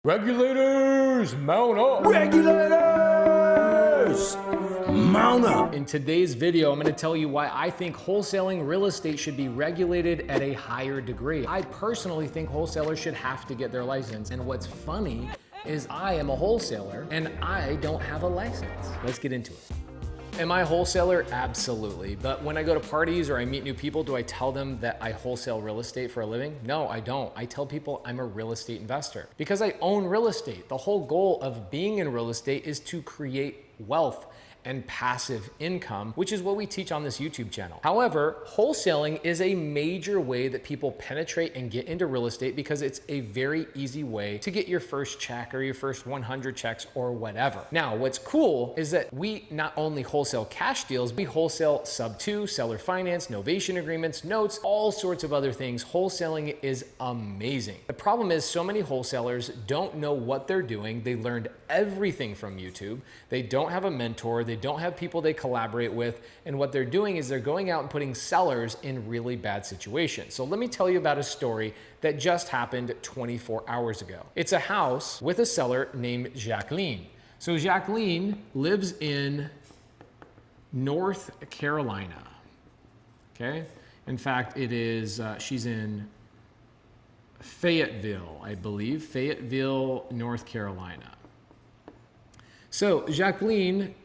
Regulators, mount up! Regulators, mount up! In today's video, I'm going to tell you why I think wholesaling real estate should be regulated at a higher degree. I personally think wholesalers should have to get their license. And what's funny is I am a wholesaler and I don't have a license. Let's get into it. Am I a wholesaler? Absolutely. But when I go to parties or I meet new people, do I tell them that I wholesale real estate for a living? No, I don't. I tell people I'm a real estate investor because I own real estate. The whole goal of being in real estate is to create wealth and passive income, which is what we teach on this YouTube channel. However, wholesaling is a major way that people penetrate and get into real estate because it's a very easy way to get your first check or your first 100 checks or whatever. Now, what's cool is that we not only wholesale cash deals, we wholesale Subto, seller finance, novation agreements, notes, all sorts of other things. Wholesaling is amazing. The problem is so many wholesalers don't know what they're doing. They learned everything from YouTube. They don't have a mentor. They don't have people they collaborate with. And what they're doing is they're going out and putting sellers in really bad situations. So let me tell you about a story that just happened 24 hours ago. It's a house with a seller named Jacqueline. So Jacqueline lives in North Carolina. Okay. In fact, it is, she's in Fayetteville, I believe, Fayetteville, North Carolina. So Jacqueline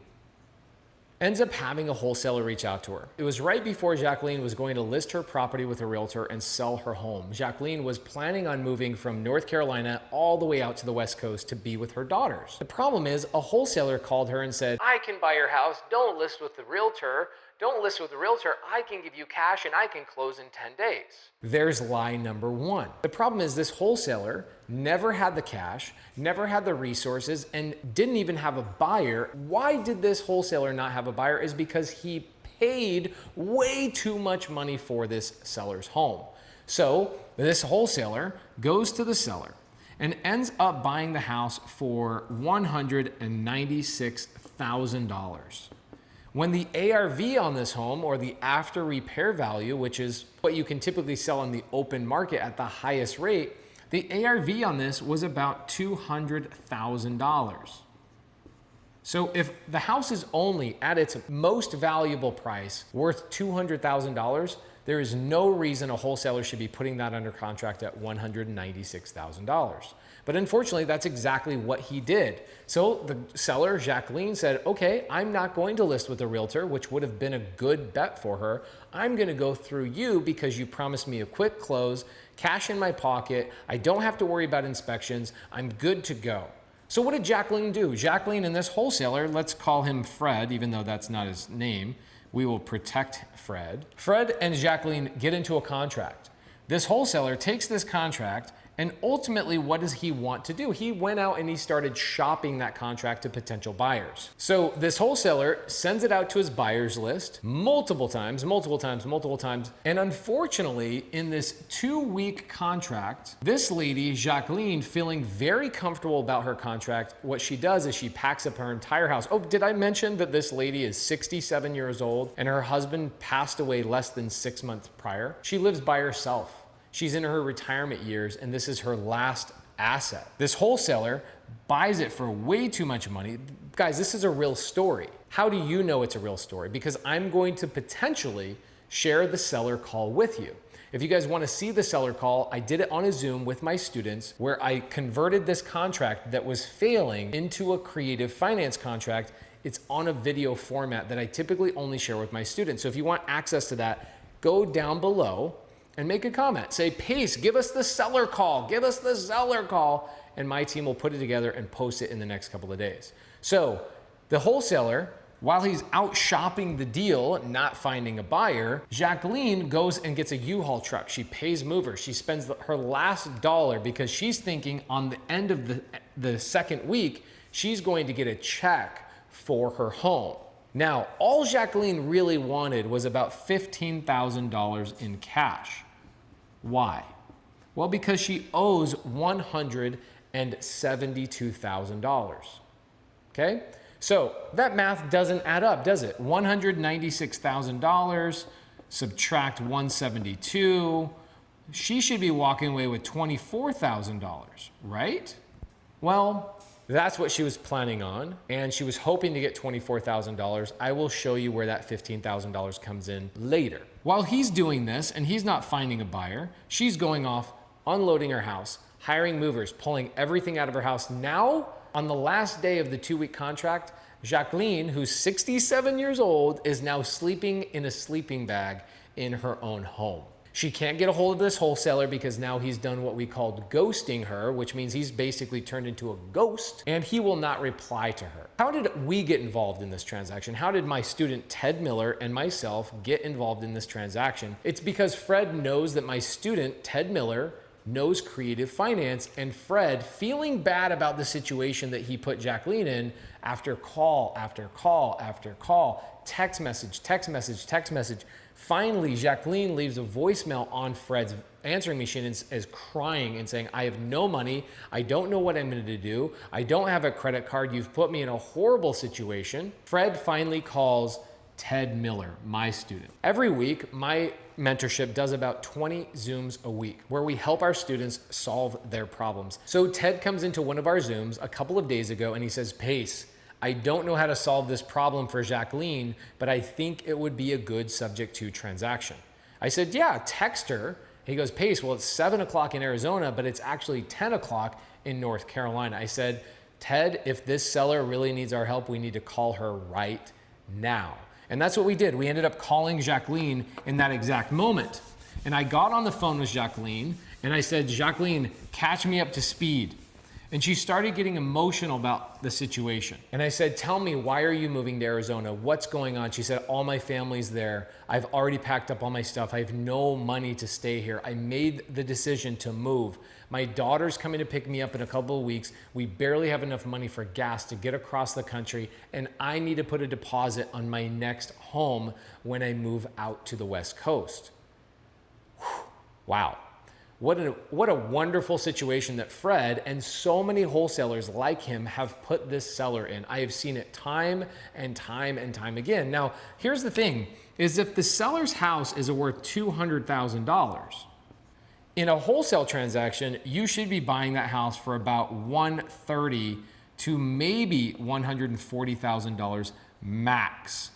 ends up having a wholesaler reach out to her. It was right before Jacqueline was going to list her property with a realtor and sell her home. Jacqueline was planning on moving from North Carolina all the way out to the West Coast to be with her daughters. The problem is a wholesaler called her and said, I can buy your house, don't list with the realtor. Don't list with the realtor, I can give you cash and I can close in 10 days. There's lie number one. The problem is this wholesaler never had the cash, never had the resources, and didn't even have a buyer. Why did this wholesaler not have a buyer? Is because he paid way too much money for this seller's home. So this wholesaler goes to the seller and ends up buying the house for $196,000. When the ARV on this home, or the after repair value, which is what you can typically sell on the open market at the highest rate, the ARV on this was about $200,000. So if the house is only at its most valuable price worth $200,000, there is no reason a wholesaler should be putting that under contract at $196,000. But unfortunately, that's exactly what he did. So the seller, Jacqueline, said, okay, I'm not going to list with a realtor, which would have been a good bet for her. I'm gonna go through you because you promised me a quick close, cash in my pocket, I don't have to worry about inspections, I'm good to go. So what did Jacqueline do? Jacqueline and this wholesaler, let's call him Fred, even though that's not his name, we will protect Fred. Fred and Jacqueline get into a contract. This wholesaler takes this contract, and ultimately, what does he want to do? He went out and he started shopping that contract to potential buyers. So this wholesaler sends it out to his buyers list multiple times. And unfortunately, in this 2-week contract, this lady, Jacqueline, feeling very comfortable about her contract, what she does is she packs up her entire house. Oh, did I mention that this lady is 67 years old and her husband passed away less than 6 months prior? She lives by herself. She's in her retirement years, and this is her last asset. This wholesaler buys it for way too much money. Guys, this is a real story. How do you know it's a real story? Because I'm going to potentially share the seller call with you. If you guys want to see the seller call, I did it on a Zoom with my students where I converted this contract that was failing into a creative finance contract. It's on a video format that I typically only share with my students. So if you want access to that, go down below and make a comment. Say, Pace, give us the seller call, give us the seller call, and my team will put it together and post it in the next couple of days. So the wholesaler, while he's out shopping the deal, not finding a buyer, Jacqueline goes and gets a U-Haul truck. She pays movers. She spends her last dollar because she's thinking on the end of the second week, she's going to get a check for her home. Now, all Jacqueline really wanted was about $15,000 in cash. Why? Well, because she owes $172,000. Okay? So that math doesn't add up, does it? $196,000 subtract 172. She should be walking away with $24,000, right? Well, that's what she was planning on, and she was hoping to get $24,000. I will show you where that $15,000 comes in later. While he's doing this and he's not finding a buyer, she's going off, unloading her house, hiring movers, pulling everything out of her house. Now, on the last day of the 2-week contract, Jacqueline, who's 67 years old, is now sleeping in a sleeping bag in her own home. She can't get a hold of this wholesaler because now he's done what we called ghosting her, which means he's basically turned into a ghost, and he will not reply to her. How did we get involved in this transaction? How did my student Ted Miller and myself get involved in this transaction? It's because Fred knows that my student Ted Miller knows creative finance, and Fred, feeling bad about the situation that he put Jacqueline in, after call after call after call, text message, finally Jacqueline leaves a voicemail on Fred's answering machine and is crying and saying, I have no money, I don't know what I'm going to do, I don't have a credit card, you've put me in a horrible situation. Fred finally calls Ted Miller, my student. Every week, my mentorship does about 20 Zooms a week where we help our students solve their problems. So Ted comes into one of our Zooms a couple of days ago and he says, Pace, I don't know how to solve this problem for Jacqueline, but I think it would be a good subject to transaction. I said, yeah, text her. He goes, Pace, well, it's 7 o'clock in Arizona, but it's actually 10 o'clock in North Carolina. I said, Ted, if this seller really needs our help, we need to call her right now. And that's what we did. We ended up calling Jacqueline in that exact moment. And I got on the phone with Jacqueline and I said, Jacqueline, catch me up to speed. And she started getting emotional about the situation. And I said, tell me, why are you moving to Arizona? What's going on? She said, all my family's there. I've already packed up all my stuff. I have no money to stay here. I made the decision to move. My daughter's coming to pick me up in a couple of weeks. We barely have enough money for gas to get across the country. And I need to put a deposit on my next home when I move out to the West Coast. Whew. Wow. What a wonderful situation that Fred and so many wholesalers like him have put this seller in. I have seen it time and time and time again. Now, here's the thing, is if the seller's house is worth $200,000, in a wholesale transaction, you should be buying that house for about $130,000 to maybe $140,000 max.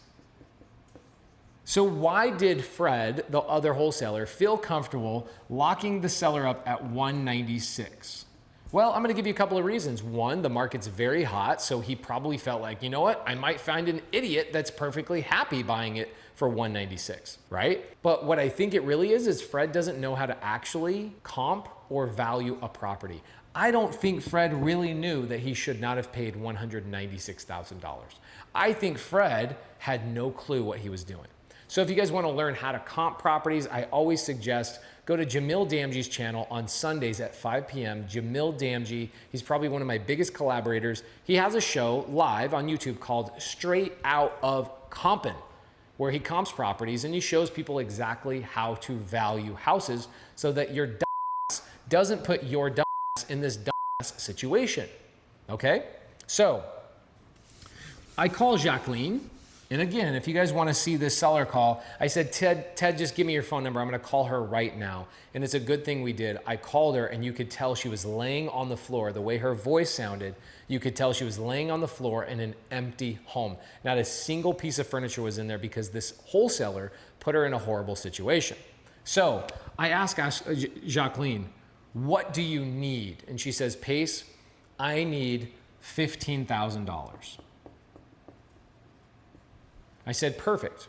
So why did Fred, the other wholesaler, feel comfortable locking the seller up at $196,000? Well, I'm gonna give you a couple of reasons. One, the market's very hot, so he probably felt like, you know what, I might find an idiot that's perfectly happy buying it for $196,000, right? But what I think it really is Fred doesn't know how to actually comp or value a property. I don't think Fred really knew that he should not have paid $196,000. I think Fred had no clue what he was doing. So if you guys want to learn how to comp properties, I always suggest go to Jamil Damji's channel on Sundays at 5 p.m. Jamil Damji, he's probably one of my biggest collaborators. He has a show live on YouTube called Straight Out of Compin', where he comps properties and he shows people exactly how to value houses so that your dumbass doesn't put your dumbass in this dumbass situation, okay? So I call Jacqueline. And again, if you guys want to see this seller call, I said, Ted, just give me your phone number. I'm going to call her right now. And it's a good thing we did. I called her and you could tell she was laying on the floor. The way her voice sounded, you could tell she was laying on the floor in an empty home. Not a single piece of furniture was in there because this wholesaler put her in a horrible situation. So I asked Jacqueline, what do you need? And she says, Pace, I need $15,000. I said, perfect.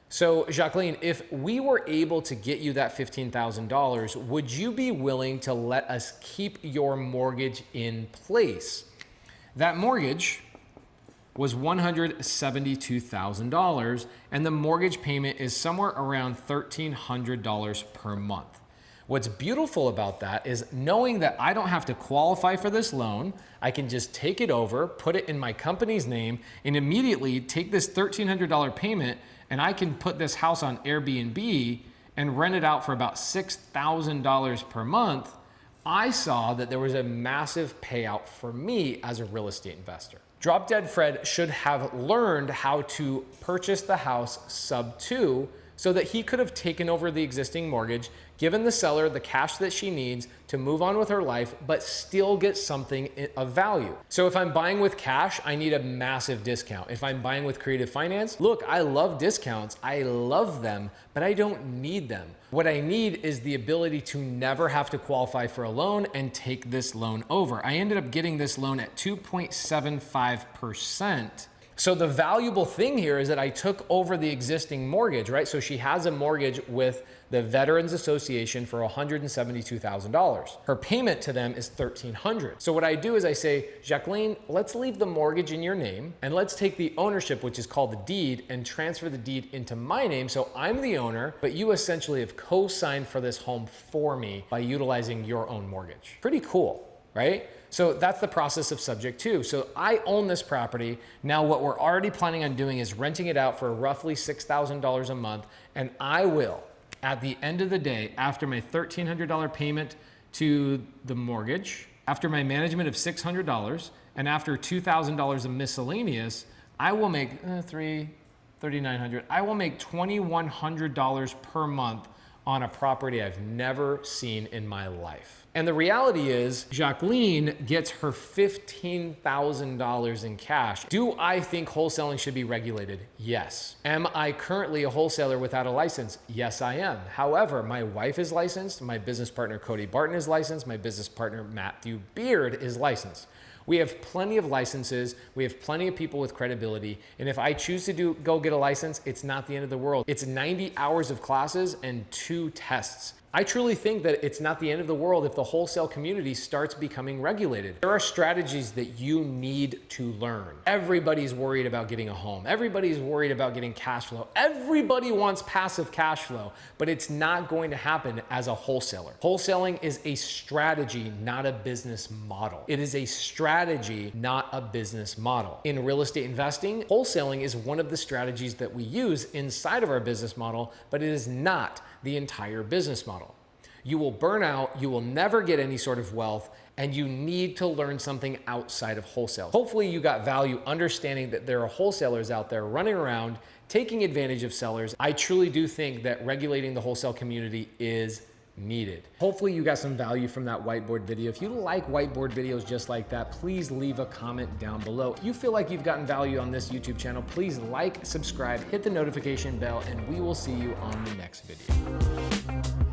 So Jacqueline, if we were able to get you that $15,000, would you be willing to let us keep your mortgage in place? That mortgage was $172,000 and the mortgage payment is somewhere around $1,300 per month. What's beautiful about that is knowing that I don't have to qualify for this loan. I can just take it over, put it in my company's name, and immediately take this $1,300 payment and I can put this house on Airbnb and rent it out for about $6,000 per month. I saw that there was a massive payout for me as a real estate investor. Drop Dead Fred should have learned how to purchase the house Subto so that he could have taken over the existing mortgage, given the seller the cash that she needs to move on with her life, but still get something of value. So if I'm buying with cash, I need a massive discount. If I'm buying with creative finance, look, I love discounts. I love them, but I don't need them. What I need is the ability to never have to qualify for a loan and take this loan over. I ended up getting this loan at 2.75%. So the valuable thing here is that I took over the existing mortgage, right? So she has a mortgage with the Veterans Association for $172,000. Her payment to them is $1,300. So what I do is I say, Jacqueline, let's leave the mortgage in your name and let's take the ownership, which is called the deed, and transfer the deed into my name. So I'm the owner, but you essentially have co-signed for this home for me by utilizing your own mortgage. Pretty cool, right? So that's the process of subject to. So I own this property. Now what we're already planning on doing is renting it out for roughly $6,000 a month. And I will, at the end of the day, after my $1,300 payment to the mortgage, after my management of $600, and after $2,000 of miscellaneous, I will make $3,900. I will make $2,100 per month on a property I've never seen in my life. And the reality is, Jacqueline gets her $15,000 in cash. Do I think wholesaling should be regulated? Yes. Am I currently a wholesaler without a license? Yes, I am. However, my wife is licensed, my business partner Cody Barton is licensed, my business partner Matthew Beard is licensed. We have plenty of licenses, we have plenty of people with credibility, and if I choose to go get a license, it's not the end of the world. It's 90 hours of classes and 2 tests. I truly think that it's not the end of the world if the wholesale community starts becoming regulated. There are strategies that you need to learn. Everybody's worried about getting a home. Everybody's worried about getting cash flow. Everybody wants passive cash flow, but it's not going to happen as a wholesaler. Wholesaling is a strategy, not a business model. It is a strategy, not a business model. In real estate investing, wholesaling is one of the strategies that we use inside of our business model, but it is not the entire business model. You will burn out, you will never get any sort of wealth, and you need to learn something outside of wholesale. Hopefully you got value understanding that there are wholesalers out there running around, taking advantage of sellers. I truly do think that regulating the wholesale community is needed. Hopefully you got some value from that whiteboard video. If you like whiteboard videos just like that, please leave a comment down below. If you feel like you've gotten value on this YouTube channel, please like, subscribe, hit the notification bell, and we will see you on the next video.